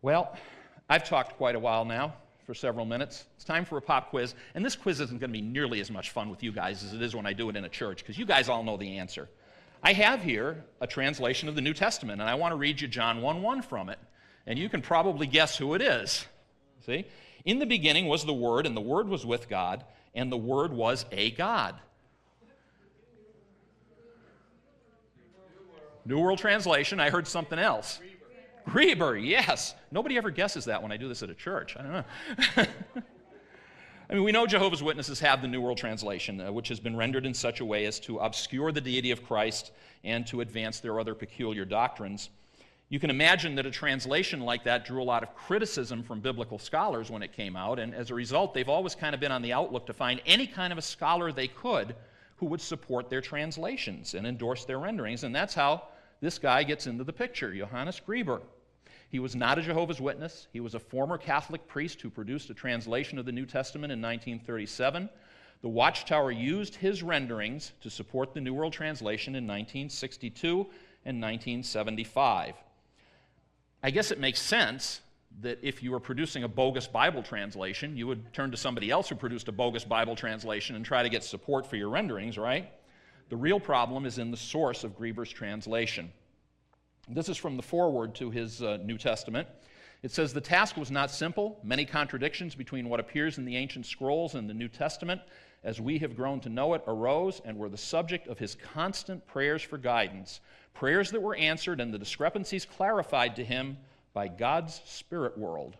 Well, I've talked quite a while now, for several minutes. It's time for a pop quiz, and this quiz isn't going to be nearly as much fun with you guys as it is when I do it in a church, because you guys all know the answer. I have here a translation of the New Testament, and I want to read you John 1:1 from it, and you can probably guess who it is. See? In the beginning was the Word, and the Word was with God, and the Word was a God. New World Translation. I heard something else. Grieber, yes. Nobody ever guesses that when I do this at a church. I don't know. I mean, we know Jehovah's Witnesses have the New World Translation, which has been rendered in such a way as to obscure the deity of Christ and to advance their other peculiar doctrines. You can imagine that a translation like that drew a lot of criticism from biblical scholars when it came out, and as a result, they've always kind of been on the outlook to find any kind of a scholar they could who would support their translations and endorse their renderings, and that's how this guy gets into the picture, Johannes Grieber. He was not a Jehovah's Witness. He was a former Catholic priest who produced a translation of the New Testament in 1937. The Watchtower used his renderings to support the New World Translation in 1962 and 1975. I guess it makes sense that if you were producing a bogus Bible translation, you would turn to somebody else who produced a bogus Bible translation and try to get support for your renderings, right? The real problem is in the source of Grieber's translation. This is from the foreword to his New Testament. It says, "The task was not simple. Many contradictions between what appears in the ancient scrolls and the New Testament, as we have grown to know it, arose and were the subject of his constant prayers for guidance, prayers that were answered and the discrepancies clarified to him by God's spirit world.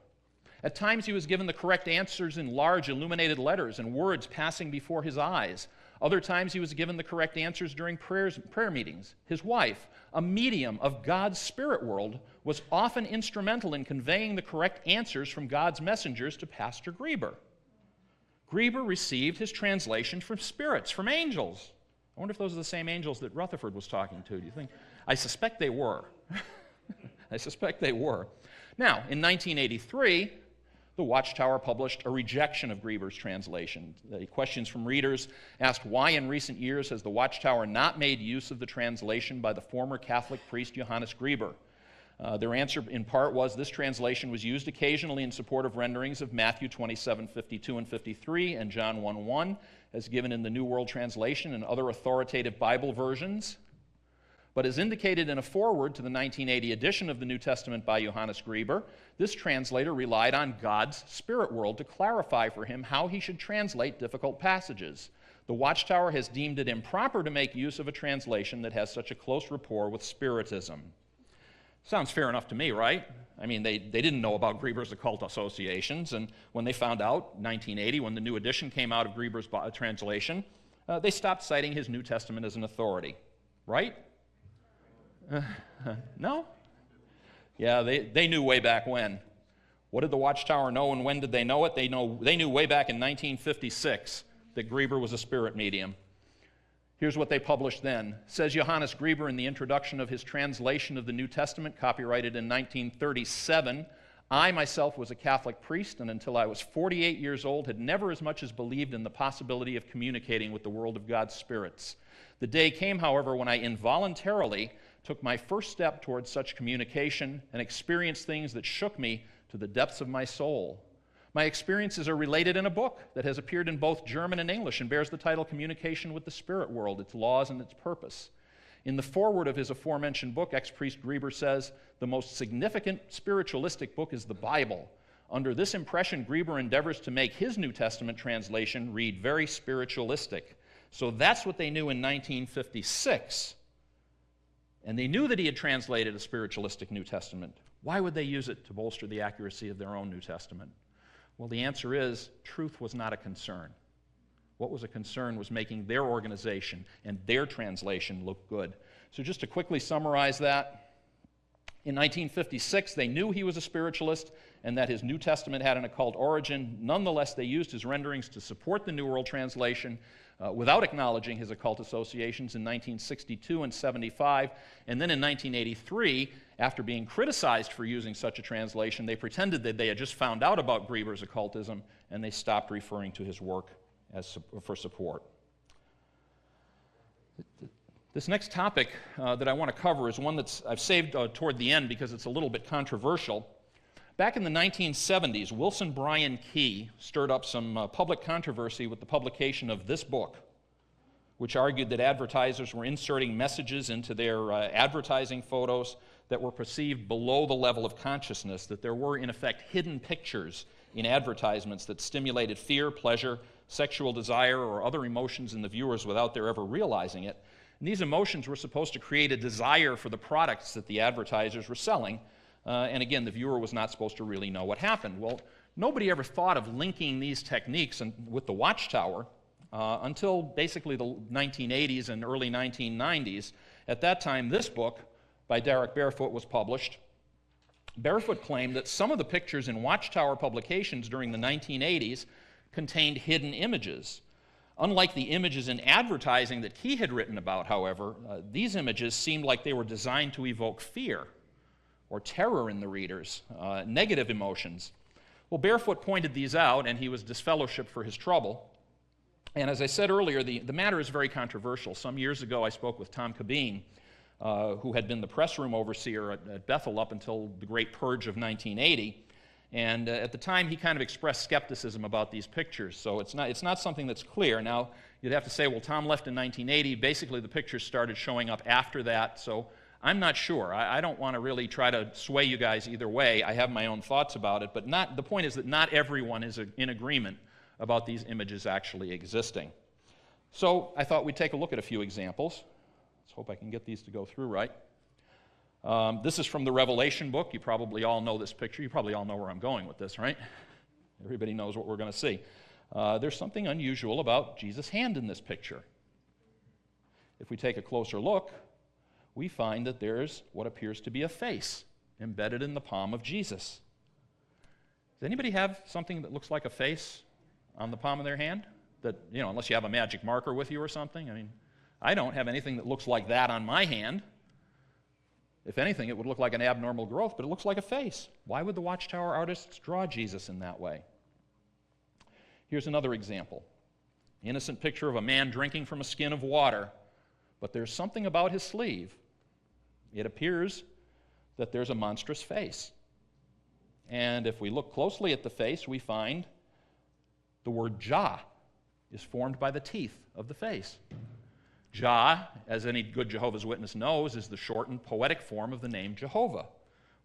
At times he was given the correct answers in large illuminated letters and words passing before his eyes. Other times he was given the correct answers during prayer meetings. His wife, a medium of God's spirit world, was often instrumental in conveying the correct answers from God's messengers to Pastor Grieber. Grieber received his translation from spirits, from angels." I wonder if those are the same angels that Rutherford was talking to. Do you think? I suspect they were. I suspect they were. Now, in 1983, the Watchtower published a rejection of Grieber's translation. The questions from readers asked why in recent years has the Watchtower not made use of the translation by the former Catholic priest Johannes Grieber. Their answer in part was this translation was used occasionally in support of renderings of Matthew 27:52 and 53 and John 1:1 as given in the New World Translation and other authoritative Bible versions. But as indicated in a foreword to the 1980 edition of the New Testament by Johannes Grieber, this translator relied on God's spirit world to clarify for him how he should translate difficult passages. The Watchtower has deemed it improper to make use of a translation that has such a close rapport with Spiritism. Sounds fair enough to me, right? I mean, they didn't know about Grieber's occult associations, and when they found out, 1980, when the new edition came out of Grieber's translation, they stopped citing his New Testament as an authority, right? No? Yeah, they knew way back when. What did the Watchtower know and when did they know it? They knew way back in 1956 that Grieber was a spirit medium. Here's what they published then. Says Johannes Grieber in the introduction of his translation of the New Testament, copyrighted in 1937, "I myself was a Catholic priest, and until I was 48 years old had never as much as believed in the possibility of communicating with the world of God's spirits. The day came, however, when I involuntarily took my first step towards such communication and experienced things that shook me to the depths of my soul. My experiences are related in a book that has appeared in both German and English and bears the title Communication with the Spirit World, Its Laws and Its Purpose. In the foreword of his aforementioned book, ex-priest Grieber says, the most significant spiritualistic book is the Bible. Under this impression, Grieber endeavors to make his New Testament translation read very spiritualistic." So that's what they knew in 1956. And they knew that he had translated a spiritualistic New Testament. Why would they use it to bolster the accuracy of their own New Testament? Well, the answer is truth was not a concern. What was a concern was making their organization and their translation look good. So just to quickly summarize that, in 1956, they knew he was a spiritualist and that his New Testament had an occult origin. Nonetheless, they used his renderings to support the New World Translation without acknowledging his occult associations in 1962 and 75. And then in 1983, after being criticized for using such a translation, they pretended that they had just found out about Grieber's occultism, and they stopped referring to his work for support. This next topic that I want to cover is one I've saved toward the end because it's a little bit controversial. Back in the 1970s, Wilson Bryan Key stirred up some public controversy with the publication of this book, which argued that advertisers were inserting messages into their advertising photos that were perceived below the level of consciousness, that there were, in effect, hidden pictures in advertisements that stimulated fear, pleasure, sexual desire, or other emotions in the viewers without their ever realizing it. And these emotions were supposed to create a desire for the products that the advertisers were selling. And again, the viewer was not supposed to really know what happened. Well, nobody ever thought of linking these techniques with the Watchtower until basically the 1980s and early 1990s. At that time, this book by Derek Barefoot was published. Barefoot claimed that some of the pictures in Watchtower publications during the 1980s contained hidden images. Unlike the images in advertising that he had written about, however, these images seemed like they were designed to evoke fear or terror in the readers, negative emotions. Well, Barefoot pointed these out, and he was disfellowshipped for his trouble. And as I said earlier, the matter is very controversial. Some years ago, I spoke with Tom Cabine, who had been the press room overseer at Bethel up until the Great Purge of 1980. And at the time, he kind of expressed skepticism about these pictures. So it's not something that's clear. Now, you'd have to say, well, Tom left in 1980. Basically, the pictures started showing up after that. So I'm not sure. I don't want to really try to sway you guys either way. I have my own thoughts about it. But the point is that not everyone is in agreement about these images actually existing. So I thought we'd take a look at a few examples. Let's hope I can get these to go through right. This is from the Revelation book. You probably all know this picture. You probably all know where I'm going with this, right? Everybody knows what we're going to see. There's something unusual about Jesus' hand in this picture. If we take a closer look, we find that there's what appears to be a face embedded in the palm of Jesus. Does anybody have something that looks like a face on the palm of their hand? That, unless you have a magic marker with you or something. I mean, I don't have anything that looks like that on my hand. If anything, it would look like an abnormal growth, but it looks like a face. Why would the Watchtower artists draw Jesus in that way? Here's another example. Innocent picture of a man drinking from a skin of water, but there's something about his sleeve. It appears that there's a monstrous face. And if we look closely at the face, we find the word Jah is formed by the teeth of the face. Jah, as any good Jehovah's Witness knows, is the shortened poetic form of the name Jehovah.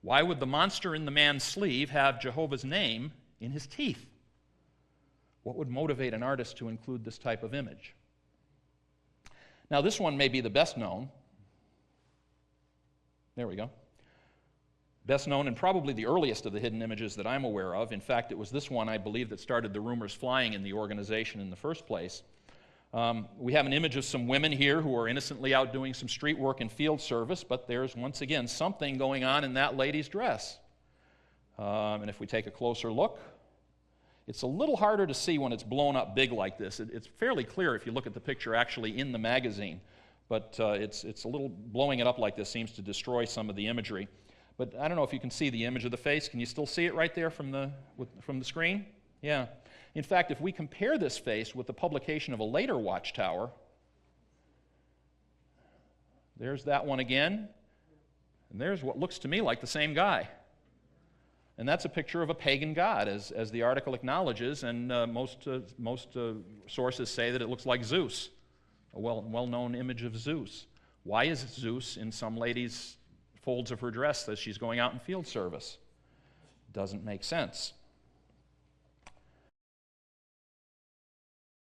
Why would the monster in the man's sleeve have Jehovah's name in his teeth? What would motivate an artist to include this type of image? Now, this one may be the best known. There we go. Best known and probably the earliest of the hidden images that I'm aware of. In fact, it was this one, I believe, that started the rumors flying in the organization in the first place. We have an image of some women here who are innocently out doing some street work and field service, but there's, once again, something going on in that lady's dress. And if we take a closer look, it's a little harder to see when it's blown up big like this. It's fairly clear if you look at the picture actually in the magazine, but it's a little, blowing it up like this seems to destroy some of the imagery. But I don't know if you can see the image of the face. Can you still see it right there from the screen? Yeah. In fact, if we compare this face with the publication of a later Watchtower, there's that one again, and there's what looks to me like the same guy. And that's a picture of a pagan god, as the article acknowledges, and most sources say that it looks like Zeus, a well-known image of Zeus. Why is Zeus in some lady's folds of her dress as she's going out in field service? Doesn't make sense.